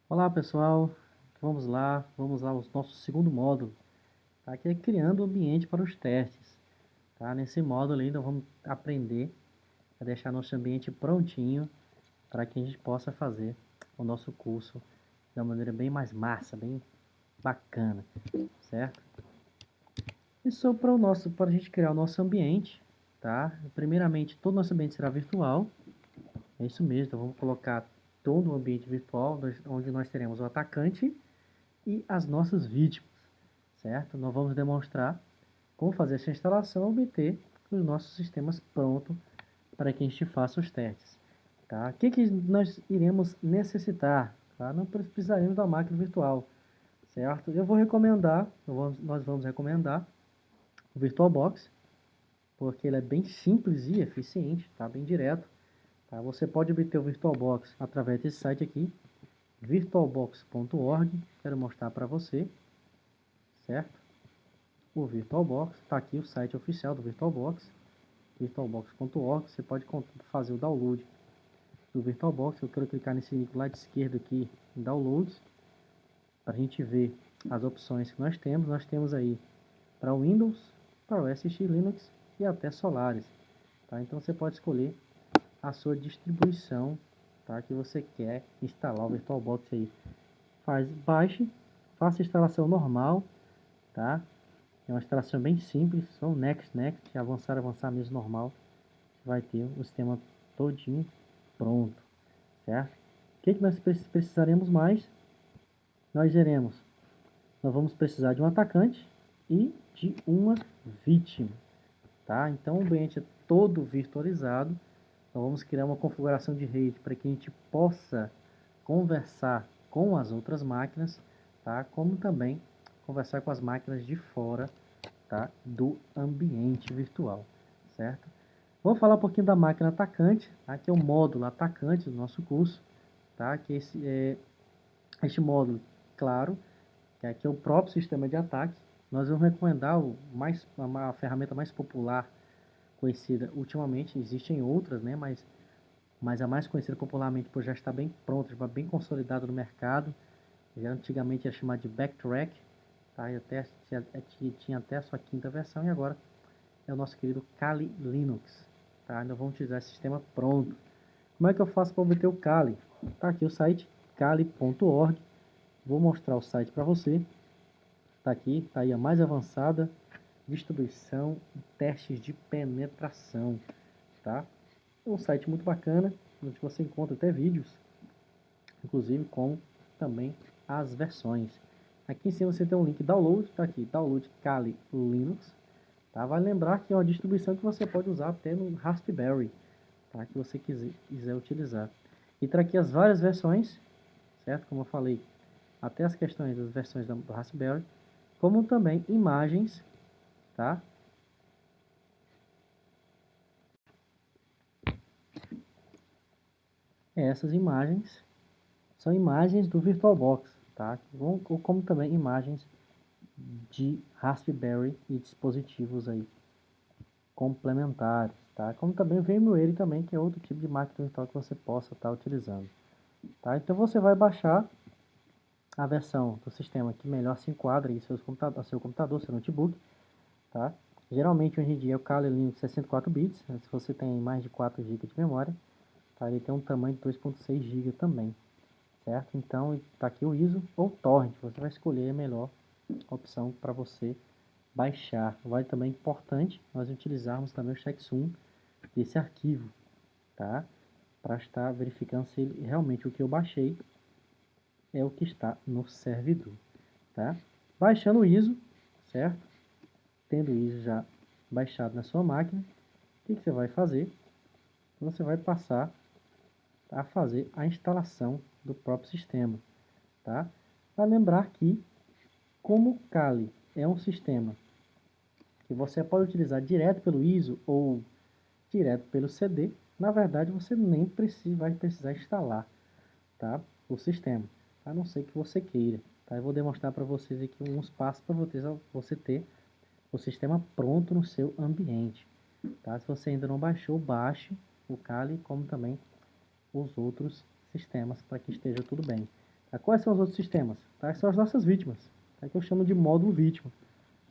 Olá pessoal, vamos lá ao nosso segundo módulo, tá? Que é criando o ambiente para os testes, tá? Nesse módulo ainda vamos aprender a deixar nosso ambiente prontinho para que a gente possa fazer o nosso curso de uma maneira bem mais massa, bem bacana, certo? Isso para a gente criar o nosso ambiente, tá? Primeiramente, todo o nosso ambiente será virtual, é isso mesmo, então vamos colocar todo o ambiente virtual, onde nós teremos o atacante e as nossas vítimas, certo? Nós vamos demonstrar como fazer essa instalação e obter os nossos sistemas prontos para que a gente faça os testes. Tá? O que nós iremos necessitar? Tá? Não precisaremos da máquina virtual, certo? Eu vou recomendar, nós vamos recomendar o VirtualBox, porque ele é bem simples e eficiente, tá? Bem direto. Tá? Você pode obter o VirtualBox através desse site aqui, virtualbox.org. Quero mostrar para você, certo? O VirtualBox, está aqui o site oficial do VirtualBox, virtualbox.org. Você pode fazer o download do VirtualBox. Eu quero clicar nesse link lá de esquerda aqui em Downloads, para a gente ver as opções que nós temos. Nós temos aí para Windows, para o OS X Linux e até Solaris. Tá? Então você pode escolher a sua distribuição, tá? Que você quer instalar o VirtualBox aí. Baixe, faça a instalação normal, tá? É uma instalação bem simples, só um next, avançar mesmo normal. Você vai ter o sistema todinho pronto, certo? O que nós precisaremos mais? Nós iremos, nós vamos precisar de um atacante e de uma vítima, tá? Então o ambiente é todo virtualizado. Nós vamos criar uma configuração de rede para que a gente possa conversar com as outras máquinas, tá? Como também conversar com as máquinas de fora, tá? Do ambiente virtual, certo? Vamos falar um pouquinho da máquina atacante, tá? Que é o módulo atacante do nosso curso, tá? Que este módulo, claro, que aqui é o próprio sistema de ataque. Nós vamos recomendar a ferramenta mais popular conhecida ultimamente. Existem outras, né? Mas a mais conhecida popularmente por já está bem pronta, já bem consolidada no mercado. Já antigamente era chamada de Backtrack, tá? E até, tinha até a sua quinta versão, e agora é o nosso querido Kali Linux, tá? Nós vamos utilizar esse sistema pronto. Como é que eu faço para obter o Kali? Tá aqui o site kali.org. Vou mostrar o site para você. Tá aqui, tá aí a mais avançada distribuição e testes de penetração, tá? É um site muito bacana, onde você encontra até vídeos, inclusive com também as versões. Aqui em cima você tem um link download, tá aqui, download Kali Linux, tá? Vai lembrar que é uma distribuição que você pode usar até no Raspberry, tá? Que você quiser utilizar. E tá aqui as várias versões, certo? Como eu falei, até as questões das versões do Raspberry, como também imagens, tá? Essas imagens são imagens do VirtualBox, tá? Ou como também imagens de Raspberry e dispositivos aí complementares, tá? Como também o VMware também, que é outro tipo de máquina virtual que você possa estar utilizando, tá? Então você vai baixar a versão do sistema que melhor se enquadra em seu computador, seu notebook, tá? Geralmente hoje em dia é o Kali Linux 64 bits, né? Se você tem mais de 4 GB de memória, tá? Ele tem um tamanho de 2.6 GB também, certo? Então está aqui o ISO ou torrent, você vai escolher a melhor opção para você baixar. Vai também importante nós utilizarmos também o checksum desse arquivo, tá? Para estar verificando se ele, realmente o que eu baixei é o que está no servidor, tá? Baixando o ISO, certo? Tendo o ISO já baixado na sua máquina, o que você vai fazer? Você vai passar a fazer a instalação do próprio sistema, tá? Para lembrar que, como o Kali é um sistema que você pode utilizar direto pelo ISO ou direto pelo CD, na verdade você nem vai precisar instalar, tá? O sistema, a não ser que você queira, tá? Eu vou demonstrar para vocês aqui uns passos para você ter o sistema pronto no seu ambiente, tá? Se você ainda não baixou, baixe o Kali, como também os outros sistemas para que esteja tudo bem. Tá? Quais são os outros sistemas? Tá? São as nossas vítimas, tá? Que eu chamo de módulo vítima.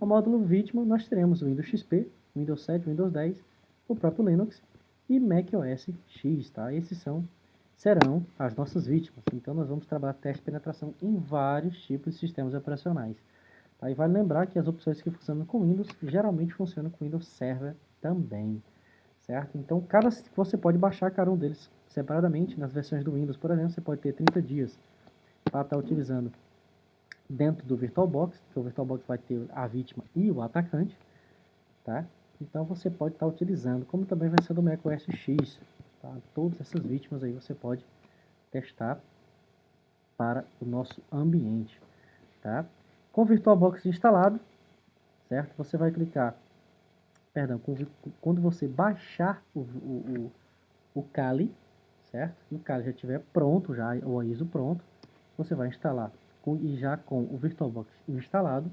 No módulo vítima, nós teremos o Windows XP, Windows 7, Windows 10, o próprio Linux e macOS X. Tá? Esses serão as nossas vítimas. Então, nós vamos trabalhar teste de penetração em vários tipos de sistemas operacionais. Tá? E vale lembrar que as opções que funcionam com Windows geralmente funcionam com Windows Server também. Certo? Então, você pode baixar cada um deles separadamente. Nas versões do Windows, por exemplo, você pode ter 30 dias para estar utilizando dentro do VirtualBox, que o VirtualBox vai ter a vítima e o atacante. Tá? Então, você pode estar utilizando, como também vai ser do macOS X. Tá? Todas essas vítimas aí você pode testar para o nosso ambiente. Tá? Com o VirtualBox instalado, certo? Você vai clicar, perdão, quando você baixar o Kali, certo? E o Kali já estiver pronto, já o ISO pronto, você vai instalar e já com o VirtualBox instalado,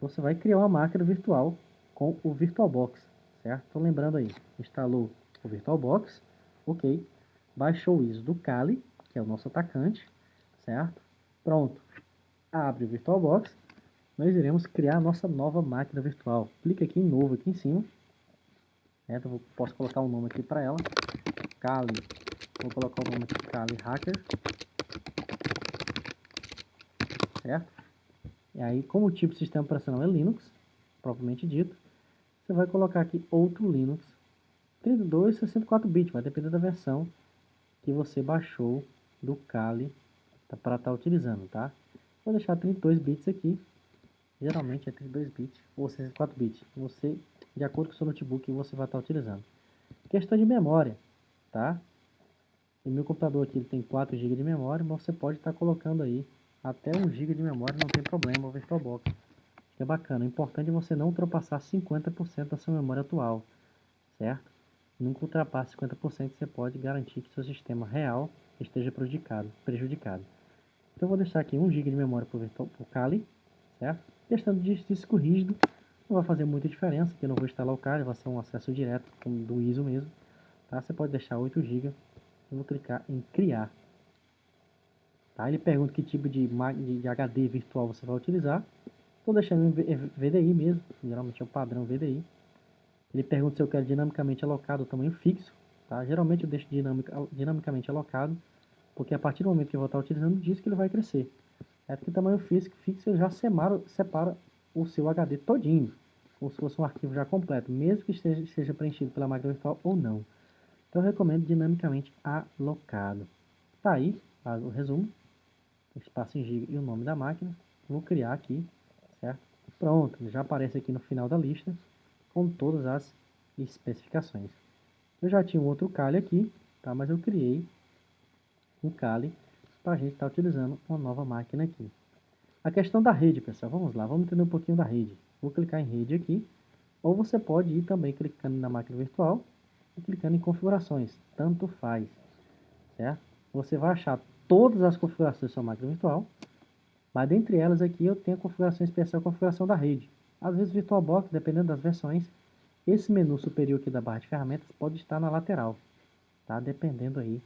você vai criar uma máquina virtual com o VirtualBox, certo? Então lembrando aí, instalou o VirtualBox, ok, baixou o ISO do Kali, que é o nosso atacante, certo? Pronto, abre o VirtualBox, nós iremos criar a nossa nova máquina virtual. Clica aqui em novo aqui em cima, certo? Eu posso colocar um nome aqui para ela, Kali, vou colocar o nome aqui Kali Hacker, certo? E aí, como o tipo de sistema operacional é Linux, propriamente dito, você vai colocar aqui outro Linux, 32, 64 bits, vai depender da versão que você baixou do Kali para estar utilizando, tá? Vou deixar 32 bits aqui, geralmente é 32 bits ou 64 bits, você, de acordo com o seu notebook, você vai estar utilizando. Questão de memória, tá? O meu computador aqui ele tem 4 GB de memória, mas você pode estar colocando aí até 1 GB de memória, não tem problema, o VirtualBox. É bacana, o importante é você não ultrapassar 50% da sua memória atual, certo? Nunca ultrapasse 50%, você pode garantir que seu sistema real esteja prejudicado. Então eu vou deixar aqui 1 GB de memória para o Kali, certo? Testando de disco rígido, não vai fazer muita diferença, porque eu não vou instalar o Kali, vai ser um acesso direto do ISO mesmo, tá? Você pode deixar 8 GB, eu vou clicar em criar. Tá? Ele pergunta que tipo de HD virtual você vai utilizar. Estou deixando em VDI mesmo, geralmente é o padrão VDI. Ele pergunta se eu quero dinamicamente alocado ou tamanho fixo. Tá? Geralmente eu deixo dinamicamente alocado, porque a partir do momento que eu vou estar utilizando o disco, ele vai crescer. É porque o tamanho fixo ele já separa o seu HD todinho, como se fosse um arquivo já completo, mesmo que esteja preenchido pela máquina virtual ou não. Então eu recomendo dinamicamente alocado. Tá aí o resumo, o espaço em GB e o nome da máquina. Vou criar aqui, certo? Pronto, já aparece aqui no final da lista com todas as especificações. Eu já tinha um outro Kali aqui, tá? Mas eu criei um Kali para a gente estar utilizando uma nova máquina aqui. A questão da rede, pessoal, vamos lá, vamos entender um pouquinho da rede. Vou clicar em rede aqui, ou você pode ir também clicando na máquina virtual e clicando em configurações, tanto faz, certo? Você vai achar todas as configurações da sua máquina virtual, mas dentre elas aqui eu tenho a configuração especial, a configuração da rede. Às vezes VirtualBox, dependendo das versões, esse menu superior aqui da barra de ferramentas pode estar na lateral, tá? Dependendo aí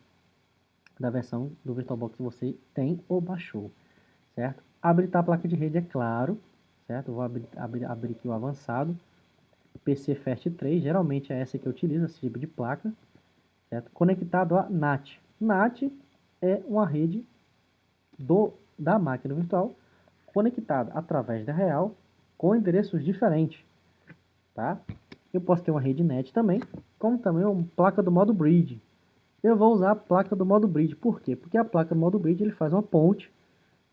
da versão do VirtualBox que você tem ou baixou, certo? Habilitar a placa de rede é claro, certo? Eu vou abrir aqui o avançado, PC Fast 3, geralmente é essa que eu utilizo, esse tipo de placa, certo? Conectado a NAT. NAT é uma rede da máquina virtual conectada através da real com endereços diferentes, tá? Eu posso ter uma rede NET também, como também uma placa do modo bridge. Eu vou usar a placa do modo bridge, por quê? Porque a placa do modo bridge ele faz uma ponte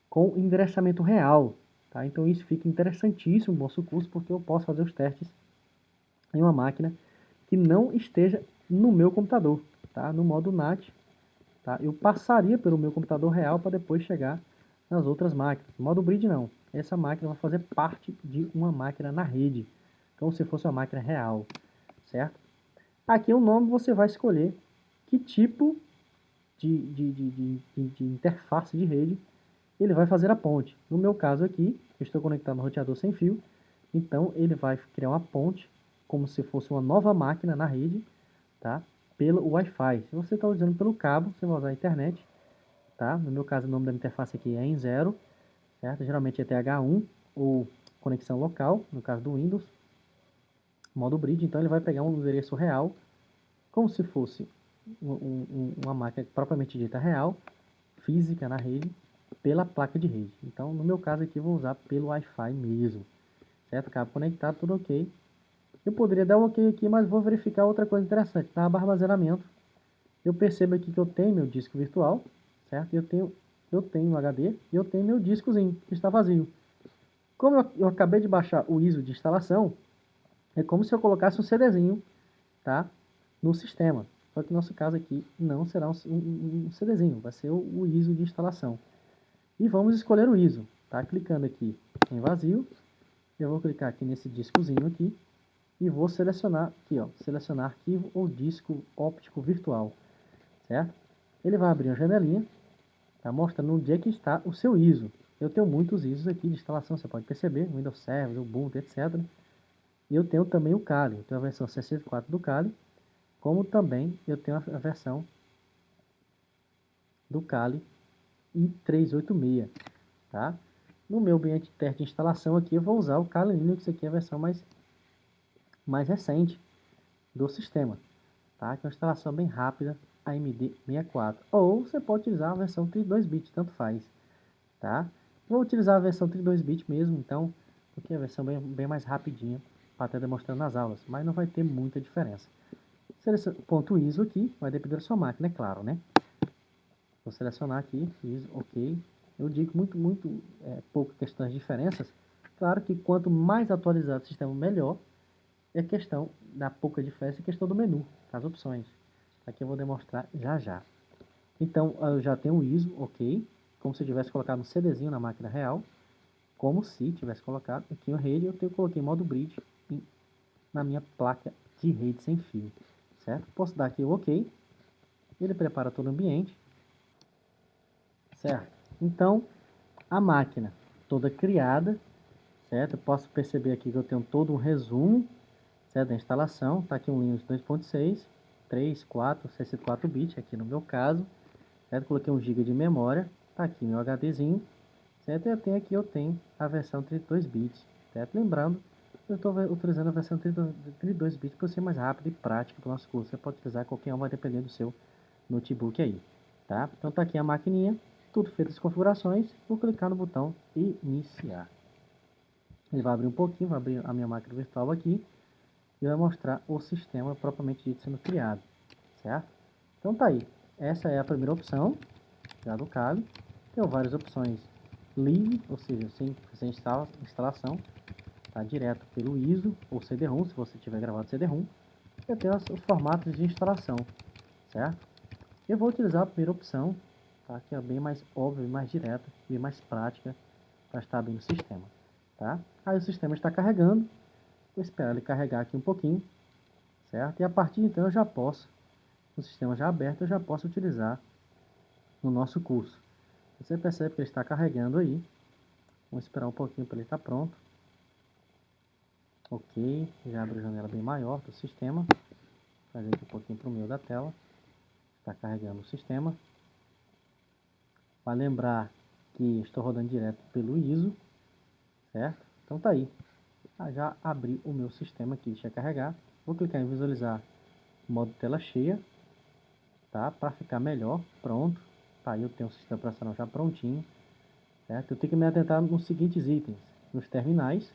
com endereçamento real, tá? Então isso fica interessantíssimo no nosso curso, porque eu posso fazer os testes em uma máquina que não esteja no meu computador, tá? No modo NAT, tá? Eu passaria pelo meu computador real para depois chegar nas outras máquinas. No modo bridge não. Essa máquina vai fazer parte de uma máquina na rede, como se fosse uma máquina real, certo? Aqui o nome você vai escolher que tipo de interface de rede ele vai fazer a ponte. No meu caso aqui, eu estou conectado no roteador sem fio, então ele vai criar uma ponte como se fosse uma nova máquina na rede, tá? Pelo Wi-Fi. Se você está usando pelo cabo, você vai usar a internet, tá? No meu caso, o nome da interface aqui é em 0, certo? Geralmente é TH1 ou conexão local, no caso do Windows, modo bridge, então ele vai pegar um endereço real, como se fosse uma máquina propriamente dita real, física na rede, pela placa de rede. Então, no meu caso aqui, eu vou usar pelo Wi-Fi mesmo, certo? Cabo conectado, tudo ok. Eu poderia dar um ok aqui, mas vou verificar outra coisa interessante. Na aba armazenamento, eu percebo aqui que eu tenho meu disco virtual, certo? Eu tenho um HD e eu tenho meu discozinho, que está vazio. Como eu acabei de baixar o ISO de instalação, é como se eu colocasse um CDzinho, tá? No sistema. Só que no nosso caso aqui não será um CDzinho, vai ser o ISO de instalação. E vamos escolher o ISO, tá? Clicando aqui em vazio, eu vou clicar aqui nesse discozinho aqui e vou selecionar aqui, ó, selecionar arquivo ou disco óptico virtual, certo? Ele vai abrir uma janelinha, tá mostrando onde é que está o seu ISO. Eu tenho muitos ISOs aqui de instalação, você pode perceber, Windows Server, Ubuntu, etc. E eu tenho também o Kali, eu tenho a versão 64 do Kali, como também eu tenho a versão do Kali i386, tá? No meu ambiente de instalação aqui eu vou usar o Kali Linux, aqui é a versão mais recente do sistema, tá? Que é uma instalação bem rápida, AMD64. Ou você pode utilizar a versão 32 bits, tanto faz, tá? Vou utilizar a versão 32 bits mesmo, então, porque é a versão bem mais rapidinha, para estar demonstrando nas aulas, mas não vai ter muita diferença. Ponto ISO aqui, vai depender da sua máquina, é claro, né? Vou selecionar aqui, ISO, ok. Eu digo muito pouco questões de diferenças. Claro que quanto mais atualizado o sistema, melhor. É questão da pouca diferença, é questão do menu, as opções. Aqui eu vou demonstrar já já. Então, eu já tenho o ISO, ok. Como se eu tivesse colocado um CDzinho na máquina real. Como se tivesse colocado aqui o rede, eu coloquei modo bridge na minha placa de rede sem fio, certo? Posso dar aqui o ok. Ele prepara todo o ambiente, certo? Então, a máquina toda criada, certo? Eu posso perceber aqui que eu tenho todo um resumo, certo? Da instalação. Está aqui um Linux 2.6, 3, 4, 64 bits, aqui no meu caso, certo? Coloquei 1 GB de memória, está aqui meu HDzinho, certo? Eu tenho a versão 32 bits, certo? Lembrando, eu estou utilizando a versão 32 bits por ser mais rápida e prática para o nosso curso. Você pode utilizar qualquer uma, vai depender do seu notebook aí, tá? Então tá aqui a maquininha, tudo feito as configurações. Vou clicar no botão iniciar. Ele vai abrir um pouquinho, vai abrir a minha máquina virtual aqui e vai mostrar o sistema propriamente dito sendo criado, certo? Então tá aí, essa é a primeira opção, já do Kali. Tem várias opções livre, ou seja, sem instalação, tá direto pelo ISO ou CD-ROM, se você tiver gravado CD-ROM. Eu tenho os formatos de instalação, certo? Eu vou utilizar a primeira opção, tá? Que é bem mais óbvia, mais direta e mais prática para estar abrindo o sistema, tá? Aí o sistema está carregando, vou esperar ele carregar aqui um pouquinho, certo? E a partir de então eu já posso, o sistema já aberto, eu já posso utilizar no nosso curso. Você percebe que ele está carregando aí, vamos esperar um pouquinho para ele estar pronto. Ok, já abre a janela bem maior do sistema, fazer aqui um pouquinho para o meio da tela, está carregando o sistema. Vai lembrar que estou rodando direto pelo ISO, certo? Então tá aí. Já abri o meu sistema aqui, deixa eu carregar. Vou clicar em visualizar modo tela cheia, tá? Para ficar melhor, pronto. Tá aí, eu tenho o sistema operacional já prontinho, certo? Eu tenho que me atentar nos seguintes itens. Nos terminais,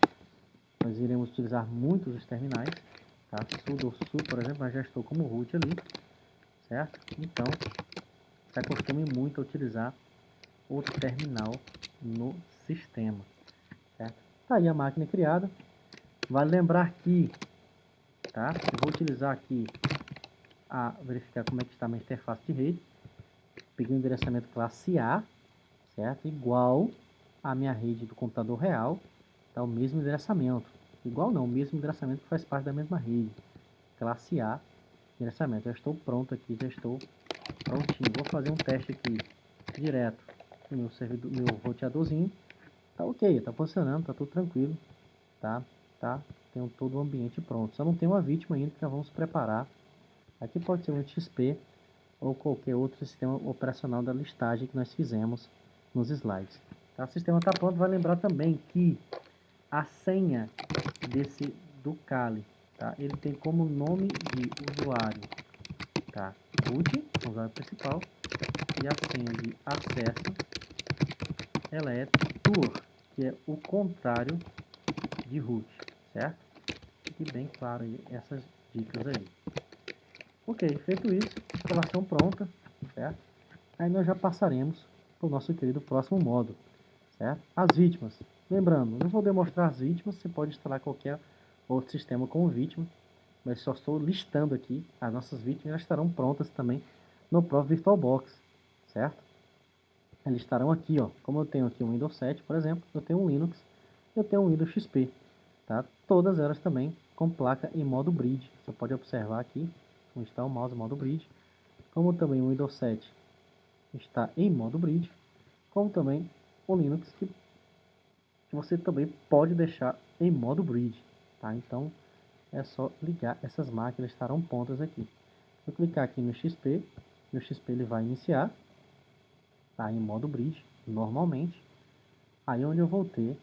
nós iremos utilizar muitos os terminais, tá? Sudo, por exemplo, mas já estou como root ali, certo? Então, se acostume muito a utilizar o terminal no sistema, certo? Tá aí a máquina criada. Vale lembrar que, tá? Eu vou utilizar aqui a verificar como é que está a minha interface de rede. Peguei o endereçamento classe A, certo? Igual a minha rede do computador real, tá? O mesmo endereçamento. Igual não, o mesmo endereçamento que faz parte da mesma rede. Classe A, endereçamento. Já estou pronto aqui, já estou prontinho. Vou fazer um teste aqui direto no meu servidor, meu roteadorzinho. Tá ok, tá funcionando, tá tudo tranquilo, tá? Tem todo o ambiente pronto. Só não tem uma vítima ainda que nós vamos preparar. Aqui pode ser um XP, ou qualquer outro sistema operacional da listagem que nós fizemos nos slides. Tá? O sistema está pronto. Vai lembrar também que a senha do Kali, tá? Ele tem como nome de usuário, tá? Root, usuário principal, e a senha de acesso, ela é tour, que é o contrário de root, certo? Fique bem claro aí essas dicas aí. Ok, feito isso, instalação pronta, certo? Aí nós já passaremos para o nosso querido próximo módulo, certo? As vítimas. Lembrando, não vou demonstrar as vítimas, você pode instalar qualquer outro sistema como vítima, mas só estou listando aqui as nossas vítimas, elas estarão prontas também no próprio VirtualBox, certo? Elas estarão aqui, ó. Como eu tenho aqui um Windows 7, por exemplo, eu tenho um Linux, eu tenho um Windows XP, tá? Todas elas também com placa em modo Bridge. Você pode observar aqui onde está o mouse modo Bridge, como também o Windows 7 está em modo Bridge, como também o Linux que você também pode deixar em modo Bridge, tá? Então é só ligar, essas máquinas estarão prontas aqui. Se eu clicar aqui no XP ele vai iniciar, tá? Em modo Bridge, normalmente. Aí onde eu vou ter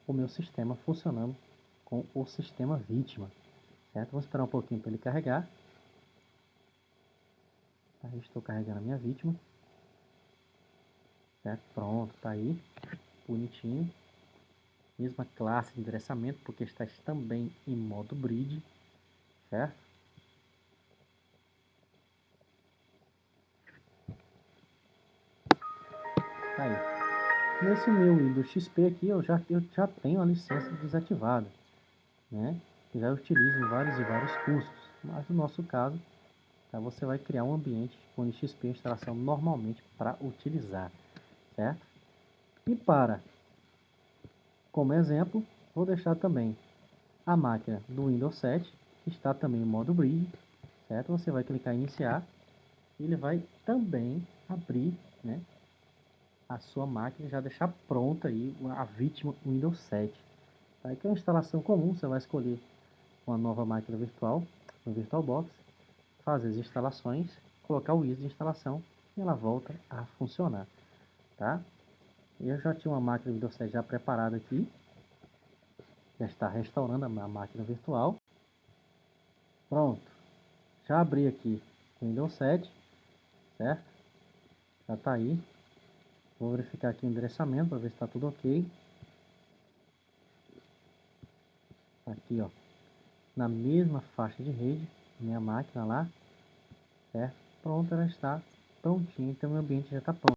o meu sistema funcionando com o sistema vítima, certo? Vou esperar um pouquinho para ele carregar. Tá? Estou carregando a minha vítima, certo? Pronto, tá aí, bonitinho. Mesma classe de endereçamento, porque está também em modo Bridge, certo? Tá aí. Nesse meu Windows XP aqui, eu já tenho a licença desativada, né? Eu já utilizo em vários e vários cursos, mas no nosso caso, tá, você vai criar um ambiente com o XP instalação normalmente para utilizar, certo? E como exemplo, vou deixar também a máquina do Windows 7, que está também em modo Bridge, certo? Você vai clicar em iniciar, e ele vai também abrir, né, a sua máquina e já deixar pronta aí a vítima Windows 7. Tá? Aqui é uma instalação comum, você vai escolher uma nova máquina virtual no VirtualBox, fazer as instalações, colocar o ISO de instalação e ela volta a funcionar, tá? Eu já tinha uma máquina Windows 7 já preparada aqui, já está restaurando a máquina virtual. Pronto, já abri aqui o Windows 7, certo? Já está aí. Vou verificar aqui o endereçamento para ver se está tudo ok. Aqui, ó, na mesma faixa de rede, minha máquina lá, certo? Pronto, ela está prontinha, então meu ambiente já está pronto.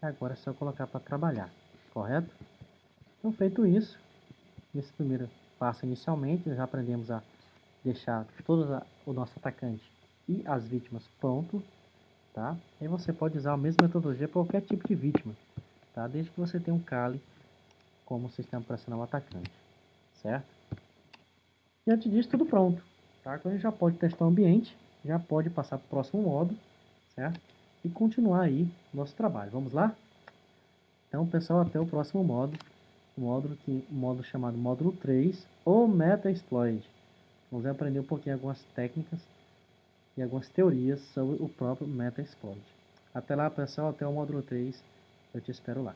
Agora é só colocar para trabalhar, correto? Então, feito isso, nesse primeiro passo inicialmente, já aprendemos a deixar o nosso atacante e as vítimas pronto, tá? E você pode usar a mesma metodologia para qualquer tipo de vítima, tá? Desde que você tenha um Kali como sistema operacional atacante, certo? Diante disso, tudo pronto, tá? Agora a gente já pode testar o ambiente, já pode passar para o próximo modo, certo? E continuar aí nosso trabalho. Vamos lá? Então, pessoal, até o próximo módulo, o módulo chamado módulo 3, ou Metasploit. Vamos aprender um pouquinho algumas técnicas e algumas teorias sobre o próprio Metasploit. Até lá, pessoal, até o módulo 3, eu te espero lá.